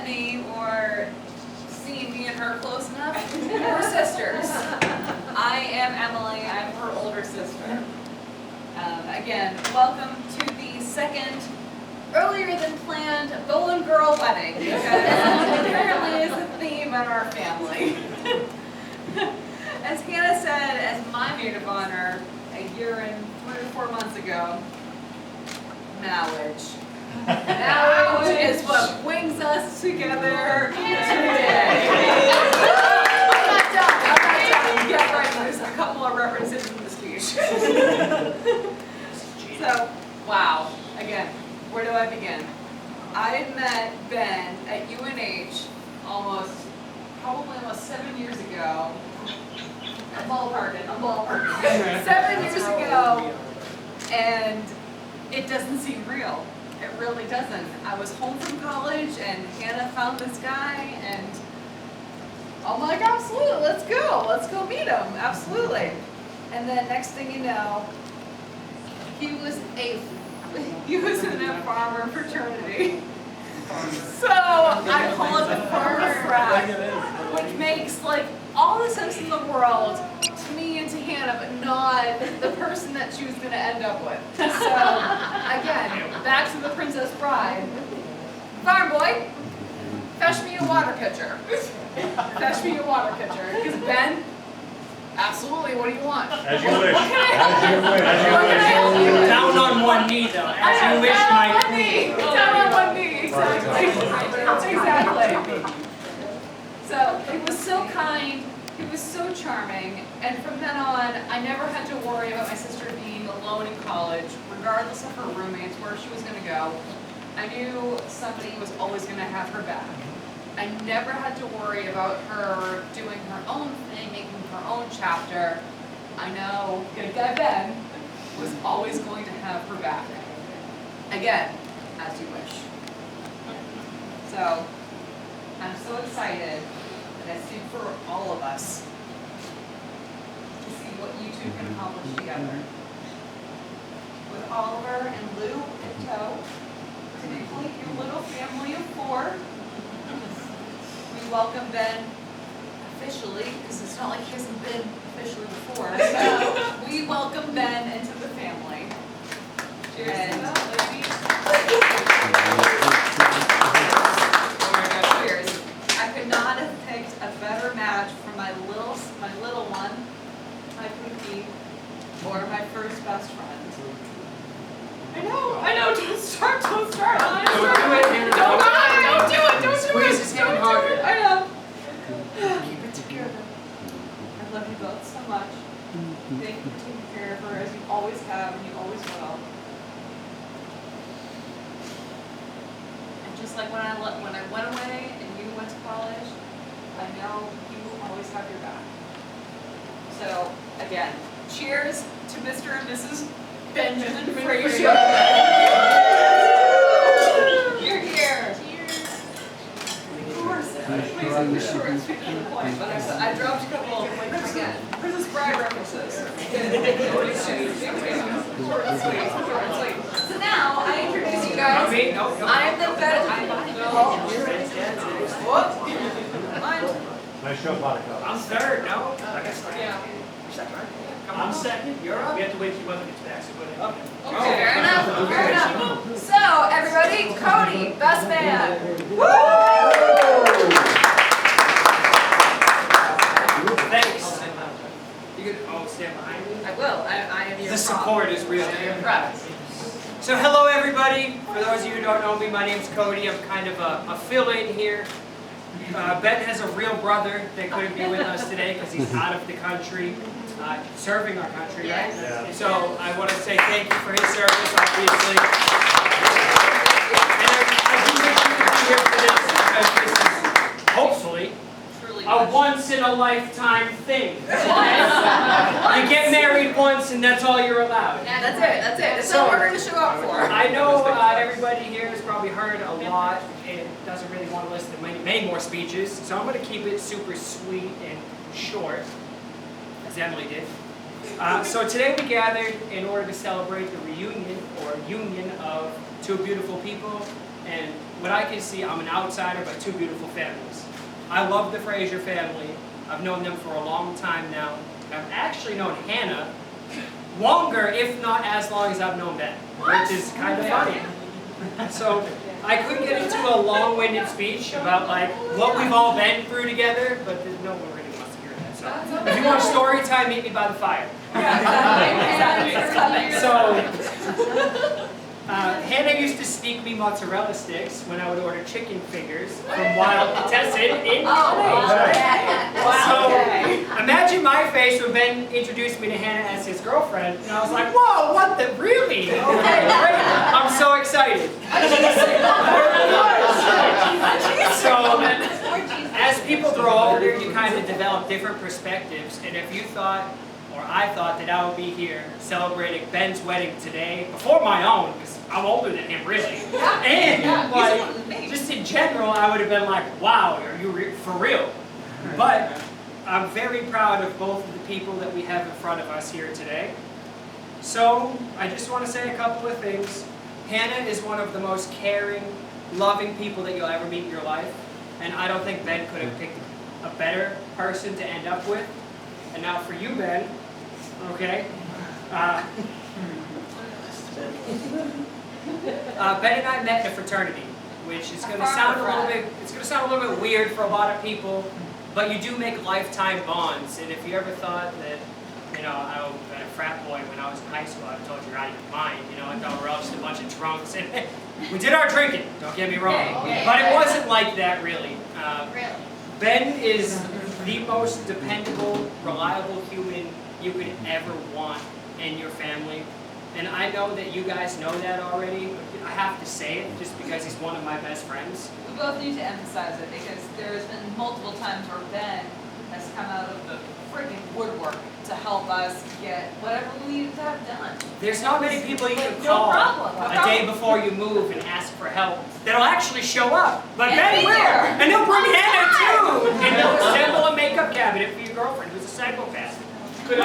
met me or seen me and her close enough, we're sisters. I am Emily, I'm her older sister. Again, welcome to the second, earlier than planned, Golden Girl wedding, because apparently is the theme in our family. As Hannah said, as my maid of honor a year and 3 or 4 months ago, marriage. Marriage is what brings us together today. I'm not done. Yeah, right. There's a couple of references in the speech. So, wow. Again, where do I begin? I met Ben at UNH probably almost 7 years ago. I'm ballparking. 7 years ago, and it doesn't seem real. It really doesn't. I was home from college, and Hannah found this guy, and I'm like, absolutely, let's go meet him, absolutely. And then next thing you know, he was in a farmer fraternity. So I call it the farmer frat, which makes like all the sense in the world to me and to Hannah, but not the person that she was going to end up with. So again, back to the Princess Bride. Farm boy, fetch me a water pitcher. Fetch me a water pitcher. Because Ben, absolutely, what do you want? As you wish. What can I help you with? Down on one knee, though. As you wish, my queen. Down on one knee, exactly. Exactly. So he was so kind, he was so charming, and from then on, I never had to worry about my sister being alone in college, regardless of her roommates, where she was going to go. I knew somebody was always going to have her back. I never had to worry about her doing her own thing, making her own chapter. I know good guy Ben was always going to have her back. Again, as you wish. So, I'm so excited that I speak for all of us to see what you two can accomplish together. With Oliver and Lou in tow, to complete your little family of 4, we welcome Ben officially, because it's not like he hasn't been officially before, so we welcome Ben into the family. Cheers. And cheers. I could not have picked a better match for my little one, my cookie, or my first best friend. I know, don't start. Don't do it. Squeeze his hand harder. I know. Keep it together. I love you both so much. Thank you for taking care of her as you always have and you always will. And just like when I went away and you went to college, I know you will always have your back. So again, cheers to Mr. and Mrs. Benjamin Fraser. You're here. Cheers. Of course. Please, I'm short and sweet to the point, but I dropped a couple again. Princess Bride references. Short and sweet. So now I introduce you guys. I am the best. Nice show, Monica. I'm third, no? I guess I Yeah. You're second, right? I'm second. You're up. We have to wait till your mother gets back, so go ahead. Okay, fair enough. So, everybody, Cody, best man. Woo! Thanks. You could stand behind me? I will. I am your The support is real. Right. So hello everybody. For those of you who don't know me, my name's Cody. I'm kind of a fill-in here. Ben has a real brother that couldn't be with us today because he's out of the country, serving our country, right? Yeah. So I want to say thank you for his service, obviously. And I do wish you could be here for this because this is hopefully Truly. a once-in-a-lifetime thing. You get married once and that's all you're allowed. Yeah, that's it. That's all we're going to show up for. I know everybody here has probably heard a lot and doesn't really want to listen to many more speeches, so I'm going to keep it super sweet and short, as Emily did. So today we gathered in order to celebrate the reunion or union of two beautiful people and what I can see, I'm an outsider, but two beautiful families. I love the Fraser family. I've known them for a long time now. I've actually known Hannah longer, if not as long as I've known Ben, which is kind of funny. So I could get into a long-winded speech about like what we've all been through together, but no one really wants to hear that. So if you want story time, meet me by the fire. So Hannah used to sneak me mozzarella sticks when I would order chicken fingers from Wild Contestant in college. So imagine my face when Ben introduced me to Hannah as his girlfriend, and I was like, "Whoa, what the really? Okay, great! I'm so excited." So as people grow older, you kind of develop different perspectives, and if you thought, or I thought, that I would be here celebrating Ben's wedding today before my own, because I'm older than him, really. And like, just in general, I would have been like, "Wow, are you for real?" But I'm very proud of both of the people that we have in front of us here today. So I just want to say a couple of things. Hannah is one of the most caring, loving people that you'll ever meet in your life, and I don't think Ben could have picked a better person to end up with. And now for you, Ben, okay? Ben and I met in a fraternity, which is going to sound a little bit. It's going to sound a little bit weird for a lot of people, but you do make lifetime bonds. And if you ever thought that, you know, I was a frat boy when I was in high school, I told you you're out of your mind. You know, I thought we were all just a bunch of drunks, and we did our drinking. Don't get me wrong, but it wasn't like that really. Ben is the most dependable, reliable human you could ever want in your family. And I know that you guys know that already, but I have to say it just because he's one of my best friends. We both need to emphasize it because there's been multiple times where Ben has come out of the freaking woodwork to help us get whatever we needed to have done. There's not many people you can call a day before you move and ask for help that'll actually show up. But Ben will! And he'll bring Hannah too! And he'll assemble a makeup cabinet for your girlfriend who's a psychopath. Good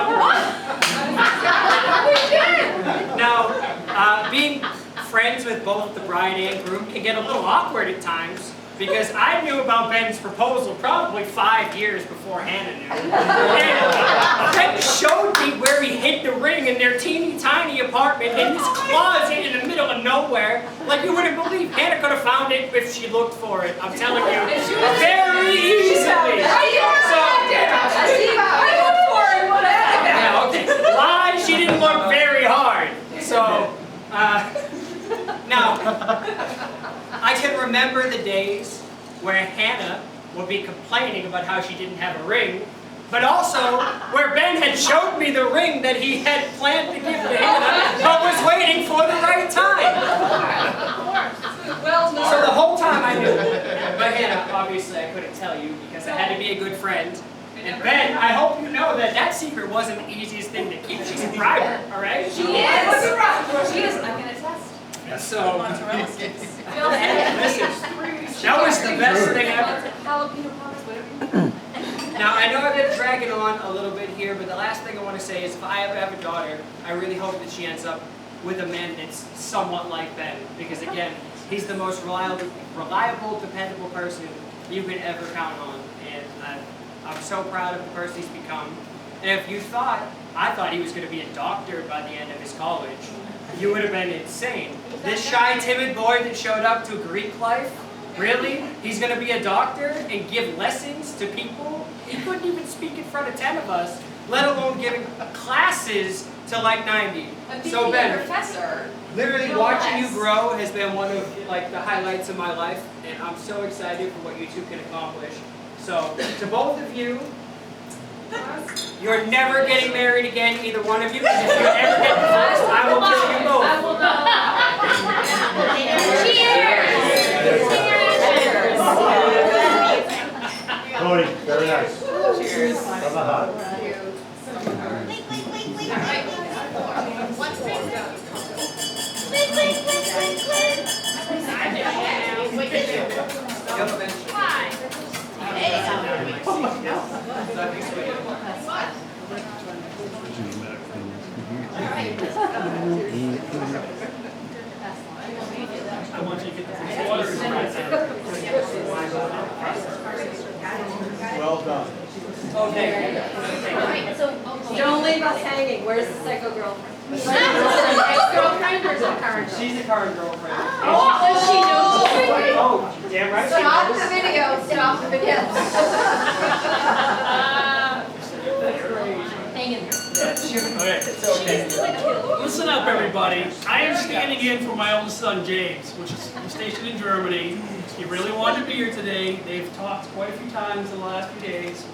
Now, being friends with both the bride and groom can get a little awkward at times because I knew about Ben's proposal probably 5 years before Hannah knew. And Ben showed me where he hid the ring in their teeny tiny apartment in this closet in the middle of nowhere. Like you wouldn't believe. Hannah could have found it if she looked for it. I'm telling you. Very easily. Yeah, okay. Lie, she didn't look very hard. So, now, I can remember the days where Hannah would be complaining about how she didn't have a ring, but also where Ben had showed me the ring that he had planned to give to Hannah, but was waiting for the right time. So the whole time I knew, but Hannah, obviously I couldn't tell you because I had to be a good friend. And Ben, I hope you know that that secret wasn't the easiest thing to keep. She's a private, all right? She is. She is. I can attest. So, listen, that was the best thing ever. Now, I know I've been dragging on a little bit here, but the last thing I want to say is if I ever have a daughter, I really hope that she ends up with a man that's somewhat like Ben. Because again, he's the most reliable, dependable person you could ever count on. And I'm so proud of the person he's become. And if you thought, I thought he was going to be a doctor by the end of his college, you would have been insane. This shy, timid boy that showed up to Greek life, really? He's going to be a doctor and give lessons to people? He couldn't even speak in front of 10 of us, let alone giving classes to like 90. So Ben, professor, literally watching you grow has been one of like the highlights of my life, and I'm so excited for what you two can accomplish. So, to both of you, you're never getting married again, either one of you, because if you ever get divorced, I will kill you both. I will know. Cheers! Cody, very nice. Cheers. Have a hug. I want you to get the water. Okay. Alright, so, Don't leave us hanging. Where's the psycho girlfriend? ex-girlfriend or the current? She's the current girlfriend. Oh, she knows the story. Oh, damn right. she Stop knows. the video, stop the video. Hang in there. Okay. It's okay. Listen up, everybody. I am standing in for my oldest son, James, which is stationed in Germany. He really wanted to be here today. They've talked quite a few times in the last few days.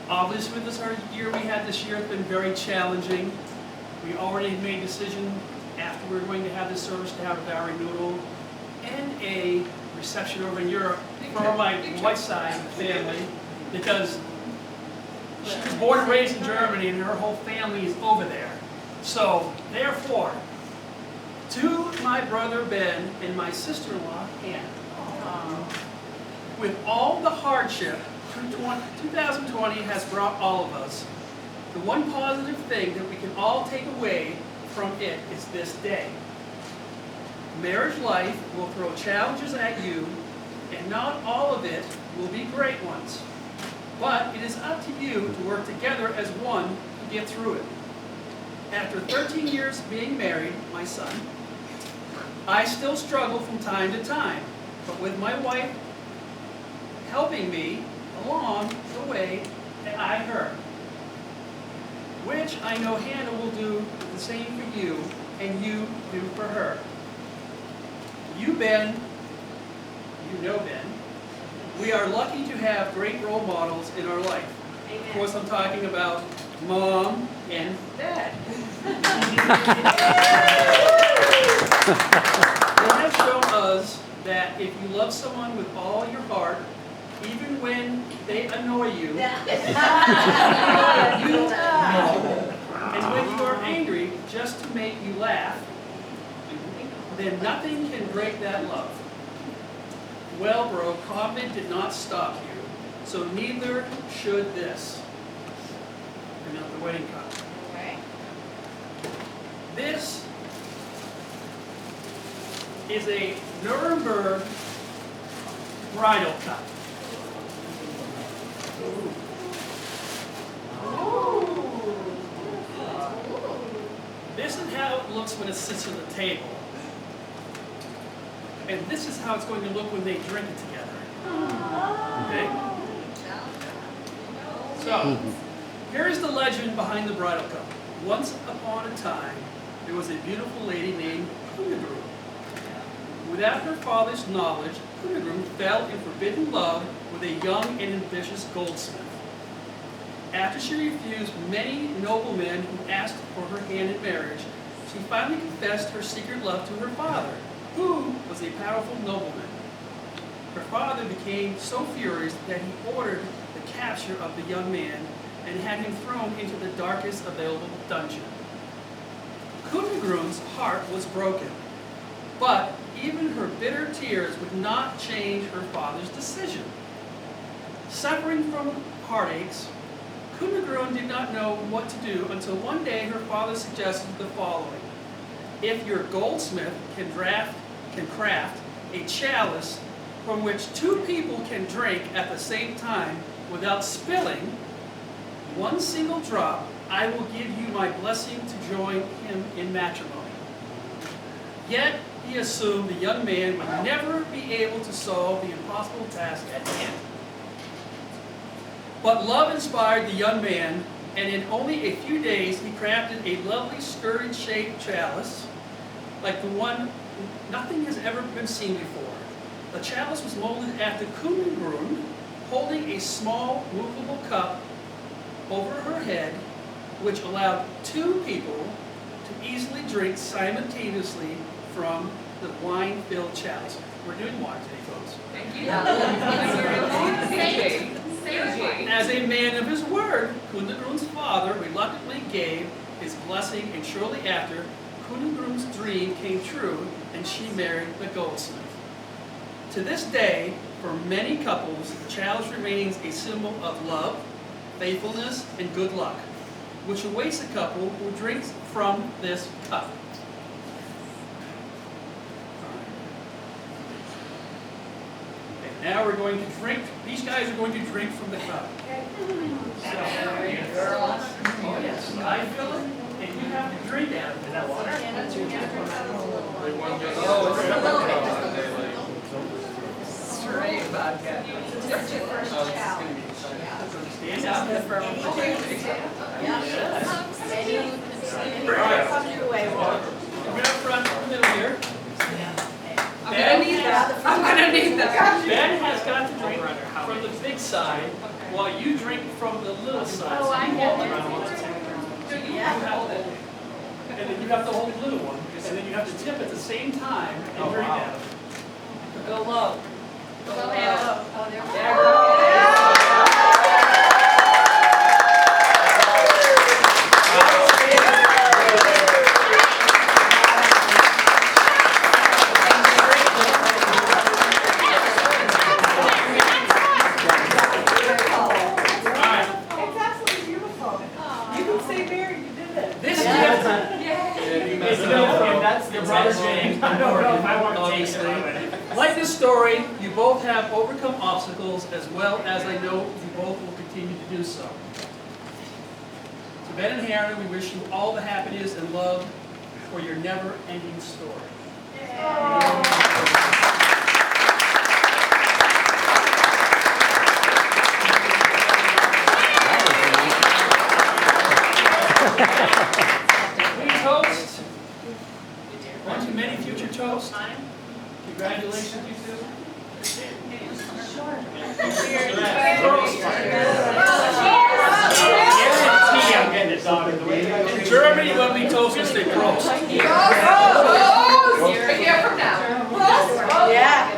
Obviously, with this year we had this year, it's been very challenging. We already made a decision after we were going to have this service to have a Barry Noodle and a reception over in Europe for my wife's side of the family, because she was born and raised in Germany and her whole family is over there. So, therefore, to my brother Ben and my sister-in-law Ann, with all the hardship 2020 has brought all of us, the one positive thing that we can all take away from it is this day. Marriage life will throw challenges at you, and not all of it will be great ones. But it is up to you to work together as one to get through it. After 13 years being married, my son, I still struggle from time to time, but with my wife helping me along the way, and I her, which I know Hannah will do the same for you, and you do for her. You, Ben, you know Ben, we are lucky to have great role models in our life. Amen. Of course, I'm talking about Mom and Dad. They have shown us that if you love someone with all your heart, even when they annoy you, you know. And when you are angry just to make you laugh, then nothing can break that love. Well, bro, COVID did not stop you, so neither should this. And now the wedding cup. Okay. This is a Nuremberg bridal cup. This is how it looks when it sits on the table. And this is how it's going to look when they drink it together. Okay? So, here is the legend behind the bridal cup. Once upon a time, there was a beautiful lady named Kunigrun. Without her father's knowledge, Kunigrun fell in forbidden love with a young and ambitious goldsmith. After she refused many noblemen who asked for her hand in marriage, she finally confessed her secret love to her father, who was a powerful nobleman. Her father became so furious that he ordered the capture of the young man and had him thrown into the darkest available dungeon. Kunigrun's heart was broken, but even her bitter tears would not change her father's decision. Suffering from heartaches, Kunigrun did not know what to do until one day her father suggested the following. If your goldsmith can craft a chalice from which two people can drink at the same time without spilling one single drop, I will give you my blessing to join him in matrimony. Yet he assumed the young man would never be able to solve the impossible task at hand. But love inspired the young man, and in only a few days he crafted a lovely skirt-shaped chalice like the one nothing has ever been seen before. The chalice was molded after Kunigrun, holding a small movable cup over her head, which allowed two people to easily drink simultaneously from the wine-filled chalice. We're doing wine today, folks. Thank you. As a man of his word, Kunigrun's father reluctantly gave his blessing, and shortly after, Kunigrun's dream came true, and she married the goldsmith. To this day, for many couples, the chalice remains a symbol of love, faithfulness, and good luck, which awaits a couple who drinks from this cup. Now we're going to drink, these guys are going to drink from the cup. So, oh yes, I fill it, and you have to drink out of it. Is that water? Straight vodka. Stand up. Come up front, in the middle here. I'm gonna need that. I'm gonna need that. Ben has got to drink from the big side, while you drink from the little side. Oh, So I you get hold it. around one. You have to- And then you have to hold the little one, and then you have to tip at the same time and drink out of it. Go low. Oh, yeah. Oh, there we go. This gift is your brother James. I don't know if I want to take it. Obviously. Like this story, you both have overcome obstacles as well as I know you both will continue to do so. To Ben and Hannah, we wish you all the happiness and love for your never-ending story. Please toast. One too many future toast. Congratulations, you two. Guarantee I'm getting it done. In Germany, when we toast, we say Prost. A year from now. Yeah.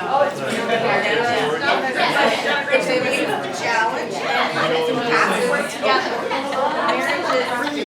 Oh, it's